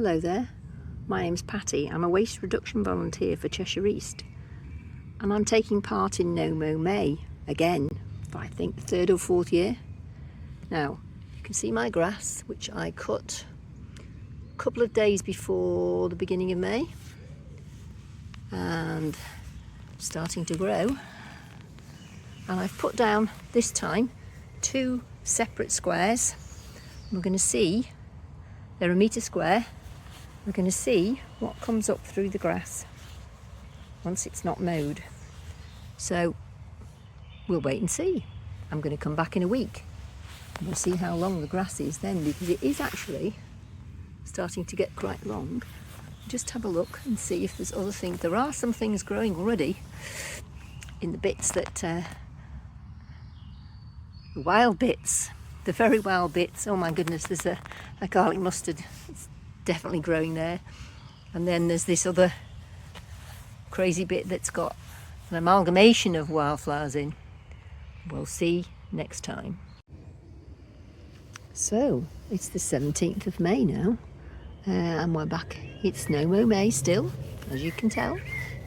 Hello there, my name's Patti. I'm a waste reduction volunteer for Cheshire East, and I'm taking part in No Mow May again for I think the third or fourth year. Now you can see my grass, which I cut a couple of days before the beginning of May, and starting to grow. And I've put down this time 2 separate squares. We're going to see, they're a metre square. We're going to see what comes up through the grass once it's not mowed. So we'll wait and see. I'm going to come back in a week and we'll see how long the grass is then, because it is actually starting to get quite long. Just have a look and see if there's other things. There are some things growing already in the bits that the wild bits, the very wild bits. Oh my goodness, there's a garlic mustard. It's definitely growing there. And then there's this other crazy bit that's got an amalgamation of wildflowers in. We'll see next time. So it's the 17th of May now, and we're back. It's No Mow May still, as you can tell,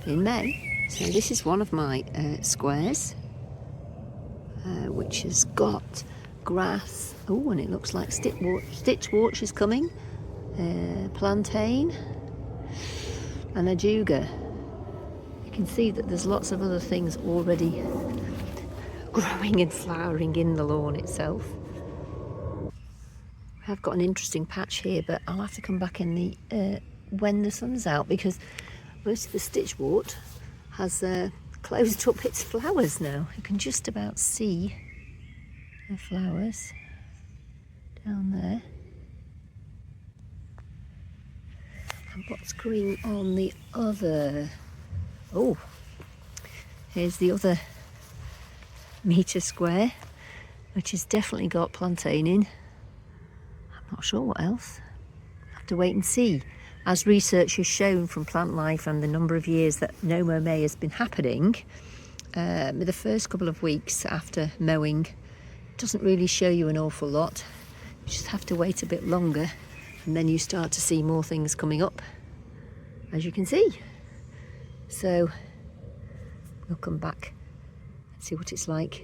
in May. So this is one of my squares, which has got grass. Oh, and it looks like stitchwort is coming. Plantain and ajuga. You can see that there's lots of other things already growing and flowering in the lawn itself. I've got an interesting patch here, but I'll have to come back in the when the sun's out, because most of the stitchwort has closed up its flowers now. You can just about see the flowers down there. And what's going on the other? Oh, here's the other metre square, which has definitely got plantain in. I'm not sure what else. I'll have to wait and see. As research has shown from plant life and the number of years that No Mow May has been happening, the first couple of weeks after mowing doesn't really show you an awful lot. You just have to wait a bit longer, and then you start to see more things coming up, as you can see. So we'll come back and see what it's like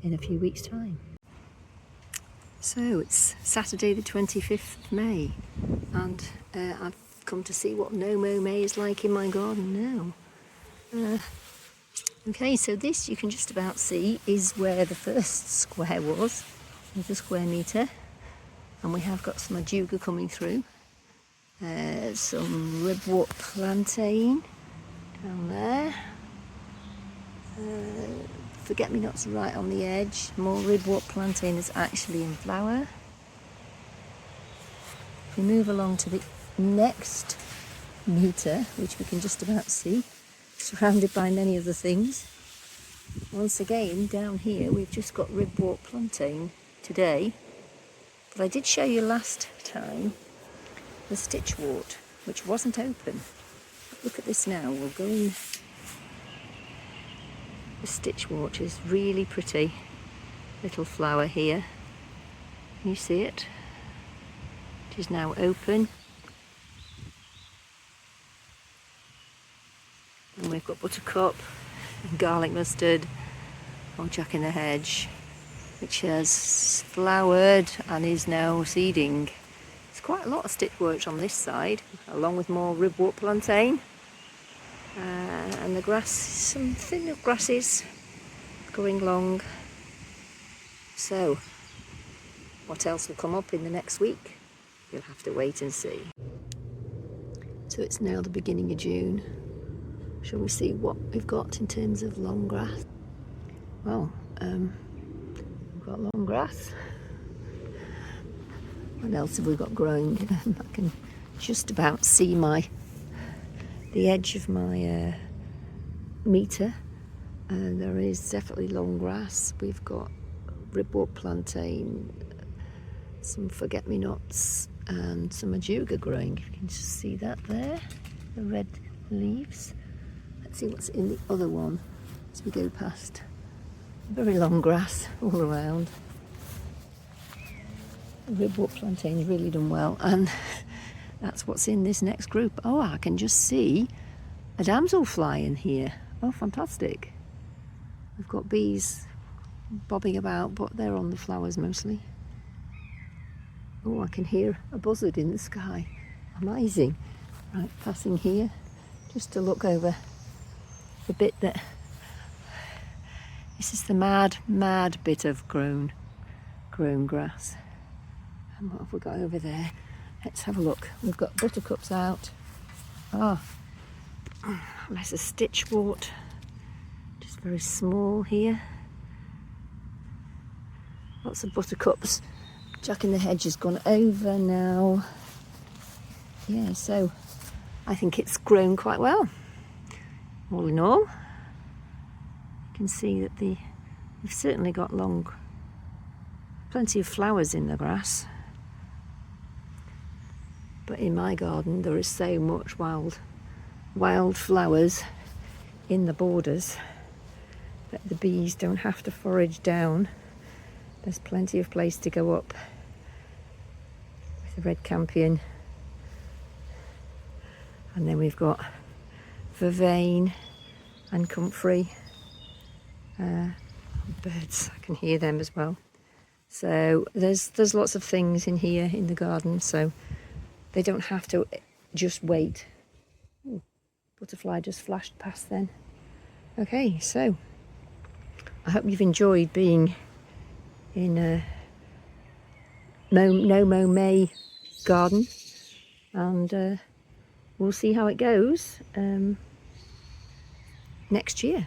in a few weeks' time. So it's Saturday the 25th of May, and I've come to see what No Mow May is like in my garden now. Okay, so this you can just about see is where the first square was. There's a square metre, and we have got some ajuga coming through. Some ribwort plantain down there. Forget-me-nots right on the edge. More ribwort plantain is actually in flower. If we move along to the next metre, which we can just about see, surrounded by many other things. Once again, down here we've just got ribwort plantain today, but I did show you last time the stitchwort, which wasn't open. Look at this now. We'll go in. The stitchwort is really pretty little flower here. Can you see it? It is now open. And we've got buttercup and garlic mustard, or Jack in the Hedge, which has flowered and is now seeding. There's quite a lot of stitchwort on this side, along with more ribwort plantain. And the grass, some thin grasses going long. So, what else will come up in the next week? You'll have to wait and see. So it's now the beginning of June. Shall we see what we've got in terms of long grass? Well, we've got long grass. What else have we got growing? I can just about see the edge of my metre. There is definitely long grass. We've got ribwort plantain, some forget-me-nots, and some ajuga growing. You can just see that there, the red leaves. Let's see what's in the other one as we go past. Very long grass all around. The ribwort plantain's really done well, and that's what's in this next group. Oh, I can just see a damselfly in here. Oh, fantastic. We've got bees bobbing about, but they're on the flowers mostly. Oh, I can hear a buzzard in the sky. Amazing. Right, passing here just to look over the bit that... This is the mad bit of grown grass. And what have we got over there? Let's have a look. We've got buttercups out. Oh, there's a stitchwort. Just very small here. Lots of buttercups. Jack in the Hedge has gone over now. Yeah, so I think it's grown quite well. All in all, you can see that we've certainly got plenty of flowers in the grass. But in my garden there is so much wild flowers in the borders that the bees don't have to forage down. There's plenty of place to go up with the red campion. And then we've got vervain and comfrey. Birds, I can hear them as well. So there's lots of things in here in the garden, so they don't have to just wait. Ooh, butterfly just flashed past then. Okay, so I hope you've enjoyed being in a No Mow May garden, and we'll see how it goes next year.